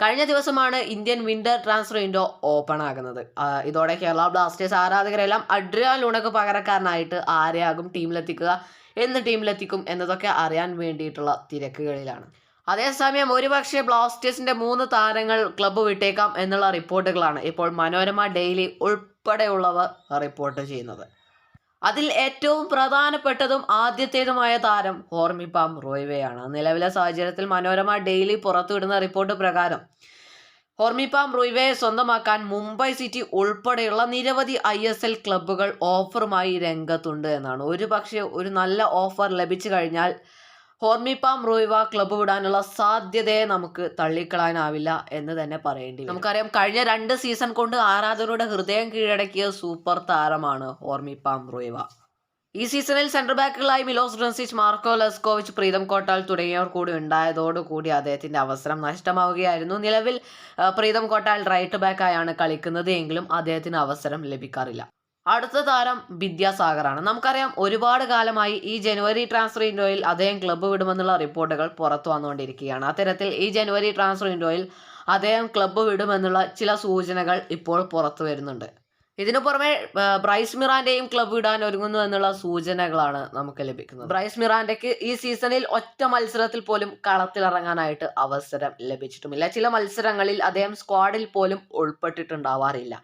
കഴിഞ്ഞ ദിവസമാണ് Indian winter transfer window open ആകുന്നത്. ഇതോടെ കേരള ബ്ലാസ്റ്റേഴ്സ് ആരാധകരെല്ലാം അഡ്രിയാൻ ലൂണക്ക് പകരക്കാരനായിട്ട് ആരെയാകും ടീമിലെത്തിക്കുക, ടീമിലെത്തിക്കും എന്നതൊക്കെ അറിയാൻ വേണ്ടിയിട്ടുള്ള തിരക്കുകളിലാണ്. അതേസമയം ഒരുപക്ഷെ ബ്ലാസ്റ്റേഴ്സിന്റെ 3 താരങ്ങൾ ക്ലബ്ബ് വിട്ടേക്കാം എന്നുള്ള റിപ്പോർട്ടുകളാണ് ഇപ്പോൾ മനോരമ ഡെയിലി ഉൾപ്പെടെയുള്ളവർ റിപ്പോർട്ട് ചെയ്യുന്നത്. അതിൽ ഏറ്റവും പ്രധാനപ്പെട്ടതും ആദ്യത്തേതുമായ താരം ഹോർമിപ്പാം റോയ്വയാണ്. നിലവിലെ സാഹചര്യത്തിൽ മനോരമ ഡെയിലി പുറത്തുവിടുന്ന റിപ്പോർട്ട് പ്രകാരം ഹോർമിപ്പാം റോയ്വയെ സ്വന്തമാക്കാൻ മുംബൈ സിറ്റി ഉൾപ്പെടെയുള്ള നിരവധി ISL ക്ലബ്ബുകൾ ഓഫറുമായി രംഗത്തുണ്ട് എന്നാണ്. ഒരു നല്ല ഓഫർ ലഭിച്ചു കഴിഞ്ഞാൽ ഹോർമിപ്പാം റോയ്വ ക്ലബ്ബ് വിടാനുള്ള സാധ്യതയെ നമുക്ക് തള്ളിക്കളയാനാവില്ല എന്ന് തന്നെ പറയേണ്ടി വരും. നമുക്കറിയാം, കഴിഞ്ഞ 2 സീസൺ കൊണ്ട് ആരാധകരുടെ ഹൃദയം കീഴടക്കിയ സൂപ്പർ താരമാണ് ഹോർമിപ്പാം റോയ്വ. ഈ സീസണിൽ സെൻട്രൽ ബാക്കുകളായി Milos Drincic, Marco Leskovic, Pritam Kotal തുടങ്ങിയവർ കൂടി ഉണ്ടായതോടുകൂടി അദ്ദേഹത്തിന്റെ അവസരം നഷ്ടമാവുകയായിരുന്നു. നിലവിൽ പ്രീതം കോട്ടാൽ റൈറ്റ് ബാക്കായാണ് കളിക്കുന്നത് എങ്കിലും അദ്ദേഹത്തിന് അവസരം ലഭിക്കാറില്ല. അടുത്ത താരം വിദ്യാസാഗറാണ്. നമുക്കറിയാം, ഒരുപാട് കാലമായി ഈ ജനുവരി ട്രാൻസ്ഫർ വിൻഡോയിൽ അദ്ദേഹം ക്ലബ്ബ് വിടുമെന്നുള്ള റിപ്പോർട്ടുകൾ പുറത്തു വന്നുകൊണ്ടിരിക്കുകയാണ്. അത്തരത്തിൽ ഈ ജനുവരി ട്രാൻസ്ഫർ വിൻഡോയിൽ അദ്ദേഹം ക്ലബ്ബ് വിടുമെന്നുള്ള ചില സൂചനകൾ ഇപ്പോൾ പുറത്തു വരുന്നുണ്ട്. ഇതിനു പുറമെ ബ്രൈസ് മിറാന്റെയും ക്ലബ്ബ് വിടാൻ ഒരുങ്ങുന്നു എന്നുള്ള സൂചനകളാണ് നമുക്ക് ലഭിക്കുന്നത്. ബ്രൈസ് മിറാന്റയ്ക്ക് ഈ സീസണിൽ ഒറ്റ മത്സരത്തിൽ പോലും കളത്തിലിറങ്ങാനായിട്ട് അവസരം ലഭിച്ചിട്ടുമില്ല. ചില മത്സരങ്ങളിൽ അദ്ദേഹം സ്ക്വാഡിൽ പോലും ഉൾപ്പെട്ടിട്ടുണ്ടാവാറില്ല.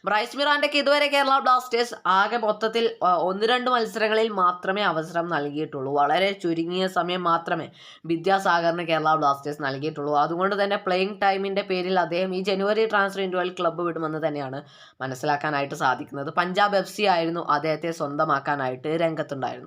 ബ്രൈസ് മിറാന്റയ്ക്ക് ഇതുവരെ കേരള ബ്ലാസ്റ്റേഴ്സ് ആകെ മൊത്തത്തിൽ 1-2 മത്സരങ്ങളിൽ മാത്രമേ അവസരം നൽകിയിട്ടുള്ളൂ. വളരെ ചുരുങ്ങിയ സമയം മാത്രമേ വിദ്യാസാഗറിന് കേരള ബ്ലാസ്റ്റേഴ്സ് നൽകിയിട്ടുള്ളൂ. അതുകൊണ്ട് തന്നെ പ്ലേയിങ് ടൈമിന്റെ പേരിൽ അദ്ദേഹം ഈ ജനുവരി ട്രാൻസ്ഫർ വിൻഡോയിൽ ക്ലബ്ബ് വിടുമെന്ന് തന്നെയാണ് മനസ്സിലാക്കാനായിട്ട് സാധിക്കുന്നത്. പഞ്ചാബ് FC ആയിരുന്നു അദ്ദേഹത്തെ സ്വന്തമാക്കാനായിട്ട് രംഗത്തുണ്ടായിരുന്നത്.